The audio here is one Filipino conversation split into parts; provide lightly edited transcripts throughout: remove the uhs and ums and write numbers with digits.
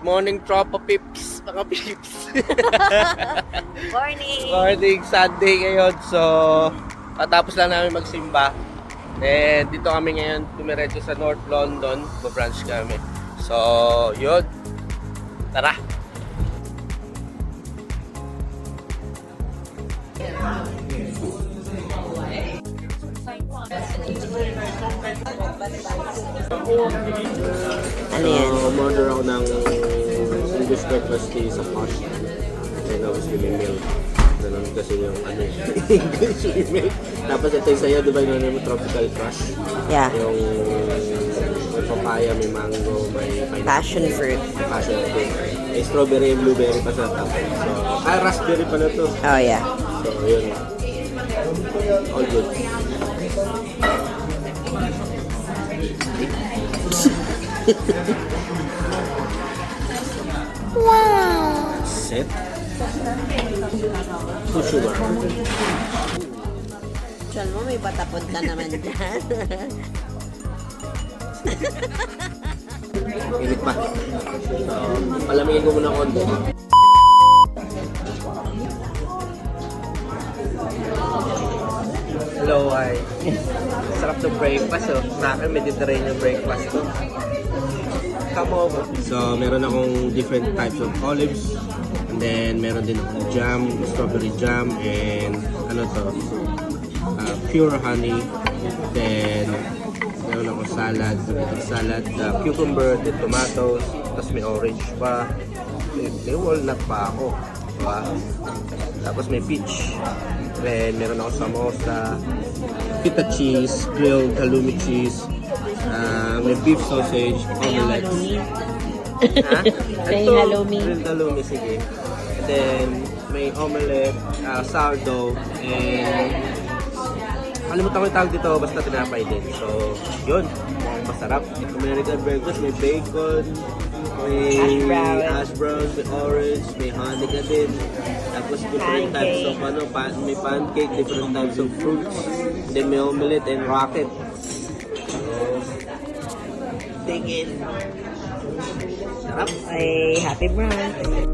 Good morning, Tropa Pips, mga Pips. Morning! Morning, Sunday ngayon. So, patapos lang namin magsimba. And dito kami ngayon, tumiretso sa North London. Branch kami. So, yun. Tara! Ano yan? Order ako ng English breakfast tea sa posh. And obviously may milk. Ganun kasi yung English milk. Tapos ito yung sa'yo, di ba yung tropical crush? Yeah. Yung may papaya, may mango, may pineapple. Passion fruit. Passion fruit. May strawberry and blueberry pa sa top. So, raspberry pala to. Oh, yeah. So, yun. All good. Wow! Set. To sugar. Diyan mo, may patapon ka naman dyan. Init pa. So, palamigin ko muna konti. Hello, ay. Sarap ng breakfast, oh. Sa akin, Mediterranean breakfast to. Come over. So, meron akong different types of olives. And then, meron din akong jam, strawberry jam, and ano to, pure honey. Then, meron akong salad, cucumber, then tomatoes, tapos may orange pa. May walnut pa ako. Diba? Tapos may peach. Then, meron ako samosa, pita cheese, grilled halloumi cheese, may beef sausage, omelette. Ha? May Ito, halloumi. Grilled halloumi, sige. And then, may omelette, sourdough, and kalimutan ko yung tawag dito, basta tinapay din. So, yun. Mukhang masarap. American breakfast, may bacon, may hash browns, may orange, may honey ka din. Tapos different types of may pancake, different types of fruits. Then may omelette and rocket. So, take it. Sarap. Ay, happy brunch.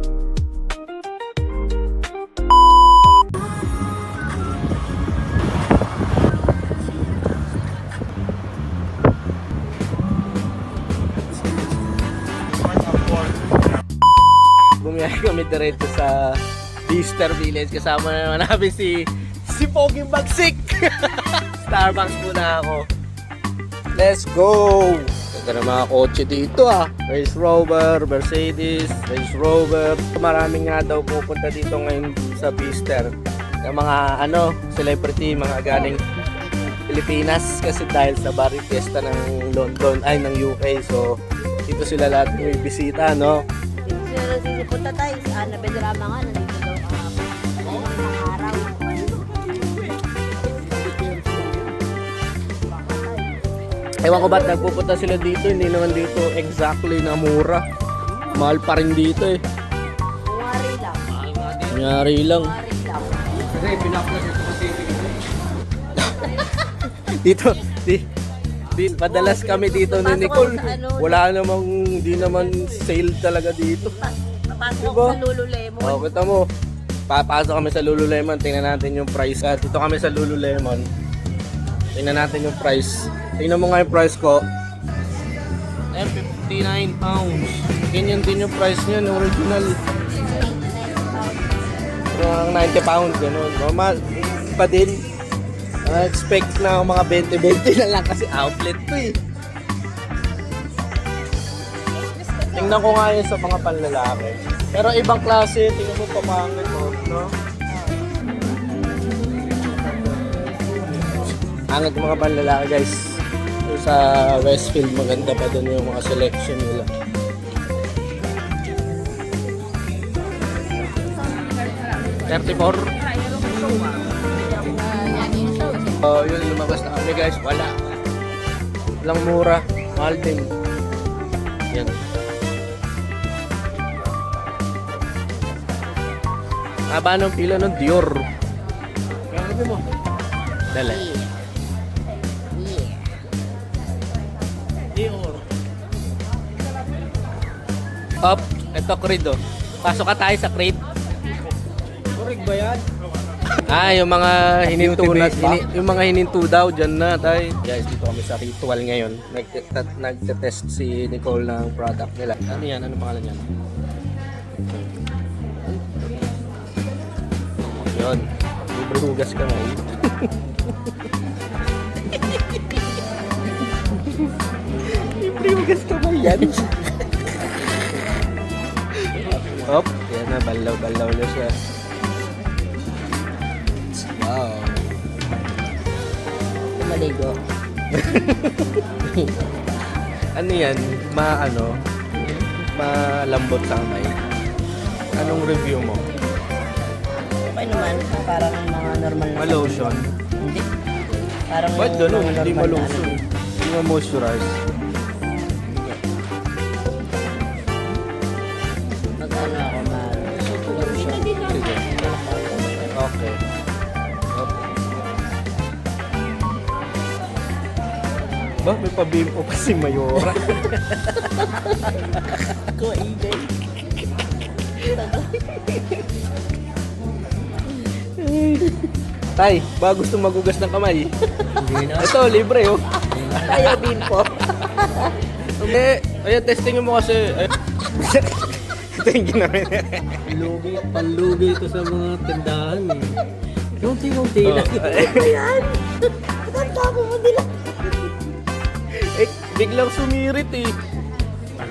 Bumiyay kami diretso sa Easter Village. Kasama na naman namin si Pogi Bagsik. Starbucks muna ako. Let's go! Ganda ng mga kotse dito Range Rover, Mercedes, Range Rover. Maraming nga daw pupunta dito ngayon sa Easter. Yung mga celebrity, mga galing Pilipinas kasi dahil sa Barrio Fiesta ng London, ng UK. So, dito sila lahat may bisita, no? Punta tayo sa Annabelle Rama nga, nandito daw isang araw. Ewan ko ba't nagpupunta sila dito, hindi naman dito exactly na mura. Mahal pa rin dito eh. Kuwari lang. Nangyari lang. Kuwari lang. Kasi pinaplas ito kasi dito, padalas kami dito ni Nicole. Wala namang, hindi naman sale talaga dito. Papasok Diba? sa Lululemon. O, kita mo, papasok kami sa Lululemon, tingnan natin yung price. Dito kami sa Lululemon, tingnan natin yung price. Tingnan mo nga yung price ko. 59 pounds. Ganyan din yung price niya, yung original. Parang 90 pounds, gano'n. Normal, pa din. Expect na mga 20-20 na lang kasi outlet to eh. Tingnan ko nga yun sa mga panlalaki. Pero ibang klase, tingnan mo pamangit mo, no? Angat yung mga panlalaki guys. Yung sa Westfield, maganda pa doon yung mga selection nila. $34. So, yun, lumabas na kami guys. Walang mura. Mahal din. Yan. Haba ng pila ng Dior. Kaya ano mo? Dala. Dior. Up, ito Creed oh. Pasok ka tayo sa Creed. Correct ba yan? Ah, yung mga hininto na, Beauty base ba? yung mga hininto daw dyan na tayo. Guys, dito kami sa Ritual ngayon. Nagte-test si Nicole ng product nila. Ano yan? Ano pangalan yan? Yun. Libre hugas ka ngayon. Libre hugas ka ba yan? Op, yan na, balaw-balaw na siya. Wow. Maligo. Ano yan? Malambot sa kamay. Anong review mo? Okay naman. Parang mga normal na. Malotion? Hindi. Parang Ba't yung ganun? mga Hindi normal na malotion. Hindi ma-moisturize. Mag-ano ako ma-lotion. Sige. Okay. Ba, may pabimpo pa si Mayora. Ako, ingay. Tay, ba gusto magugas ng kamay? Hindi na. Ito, libre oh. Ayaw din po. Hindi. Ayan, testingin mo kasi. Ito yung ginamit. Panlugi ito sa mga tindahan eh. Kunti-kunti Oh. lang. Ayan. Ang tapo mo nila. Eh, biglang sumirit eh.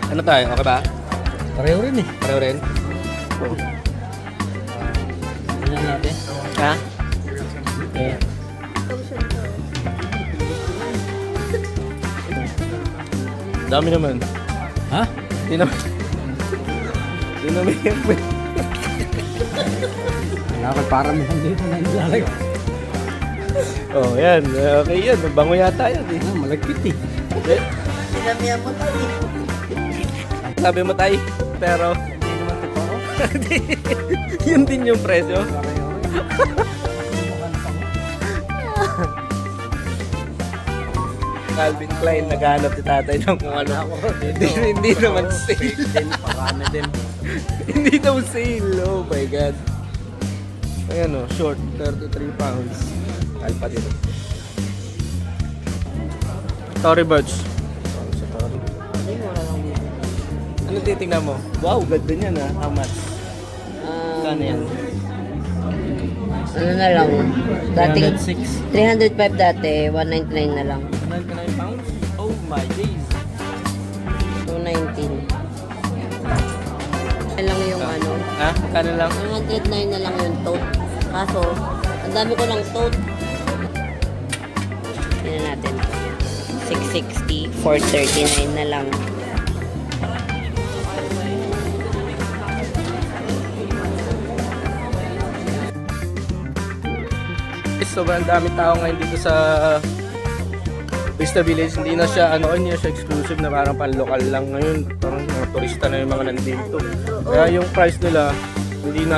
Ano tayo? Okay ba? Pareho rin eh. Pareho rin? Ano natin? Ha? Okay. Dami naman. Ha? Hindi naman. Hindi naman yan. Kailangan para mo dito na nilalagay. Oh, yan. Okay yan. Bango yata yan eh. Ah, malagkit eh. Eh, Sinamihan mo tayo. sabi mo tayo. Pero, Hindi naman totoo. yun din yung presyo. Pareho rin. Calvin Klein, naghanap si tatay ng kung ano. Hindi naman sale. Din, parami din. Hindi daw sale. Oh my God. Ayan o, short. 33 pounds. Alpa dito. Tory Burch. Ano titingnan mo? Wow, ganda niyan ha. How much? Kano yan? Ano na lang. Dating 306. 305 dati, 199 na lang. 99 pounds? Oh my days. 219. Yan lang yung ano. Ha? Kano lang? 109 na lang yung tote. Kaso, ang dami ko ng tote. Tingnan natin. 660, 439 na lang. Sobrang dami tao ngayon dito sa Vista Village. Hindi na siya hindi na siya exclusive na parang pan-local lang ngayon. Parang mga turista na yung mga nandito. Kaya yung price nila hindi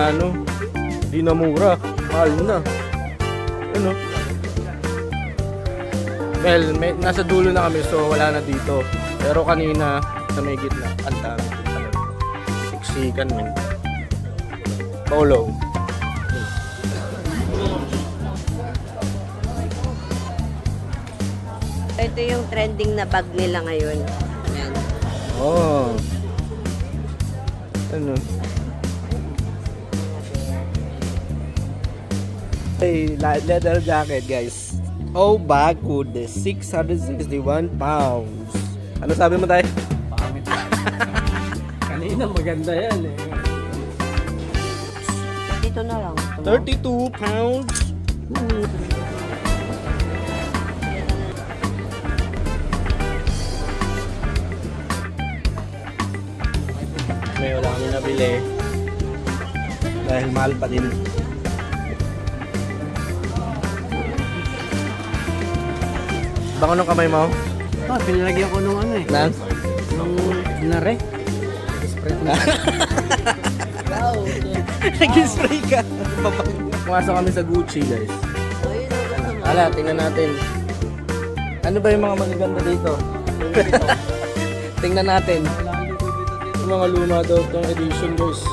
na mura. Mahal na. Ano? Well, nasa dulo na kami so wala na dito. Pero kanina sa may gitna, ang dami din talaga. Siksikan man. Polo. Ito yung trending na bag nila ngayon. Ayan. Oh. Ano? Hey, leather jacket, guys. Oh, bag with the 661 pounds. Ano sabi mo tayo? Pangit. Kanina maganda yan eh. Dito na lang. 32 pounds. May wala kami nabili. Dahil mahal pa din. Bango ng kamay mo? Ah, pinalagyan ko nung ano eh. Nang? Nung dinare. Spread na. Wow. Nag-spray ka. Pumasok kami sa Gucci, guys. Ayun ang gusto mo. Hala, tingnan natin. Ano ba yung mga magaganda dito? Tingnan natin. mga luma daw itong edition guys.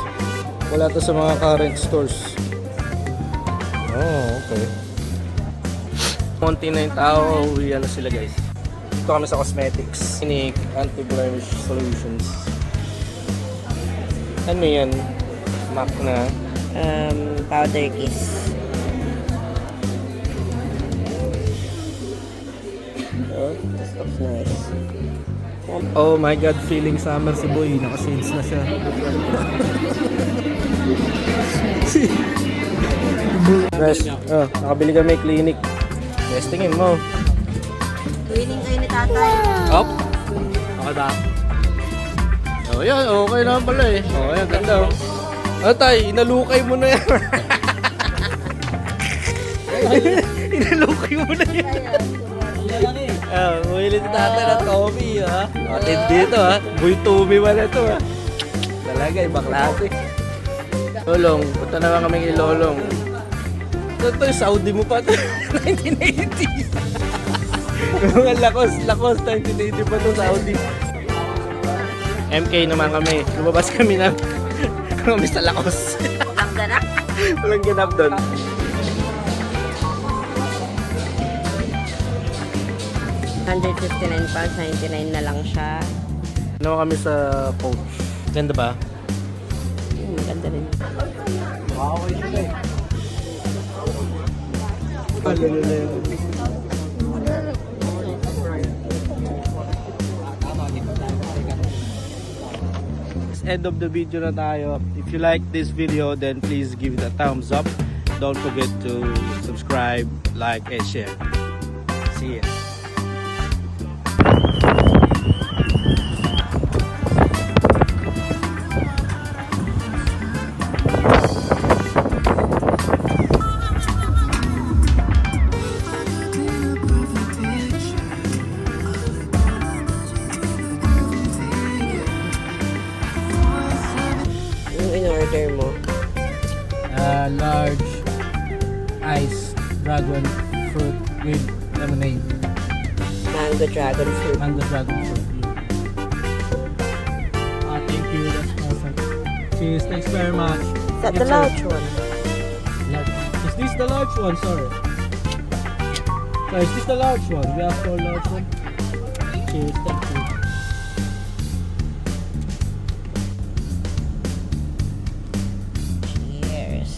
Wala to sa mga current stores. Oh, okay. Konti na yung tao, uwi na sila guys. Dito kami sa cosmetics. Clinique Anti-Blemish Solutions. Ano yan? MAC na. Powder kiss. Oh, this looks nice. Oh my God, feeling summer si Boy. Naka-shades na siya. Guys, nakabili kami clinic. Guys, tingin mo. Winning kayo ni tatay. Up. Okay ba? Oh, yan. Okay naman pala eh. Oh, yan. Ganda oh. Tay, inalukay mo na yan. Inalukay mo na yan. Huwili si tatay ng Tommy, ha? Atin dito, ha? Boy Tommy wala to, ha? Talaga, ibang klase. Lolong, punta naman kami kay Lolong. Ito yung Saudi mo pa ito. 1980. Mga lakos, 1980 pa ito Saudi. MK naman kami. Lumabas kami na kami sa lakos. Walang ganap. Walang ganap doon. £159, 99 na lang siya. Ano kami sa coach. Ganda ba? Ganda rin. Okay siya eh. End of the video na tayo. If you like this video, then please give it a thumbs up. Don't forget to subscribe, like, and share. See ya. Yung in-order mo. Large ice dragon fruit with lemonade. Mango dragon fruit. Mango dragon fruit. Thank you. That's perfect. Cheers. Thanks very much. Is that the large one? Is this the large one? Sorry. So is this the large one? We have 4 large one. Cheers. Thank you. Cheers.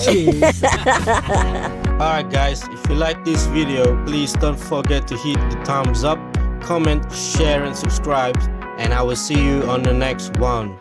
Cheers. Alright guys, if you like this video, please don't forget to hit the thumbs up, comment, share and subscribe, and I will see you on the next one.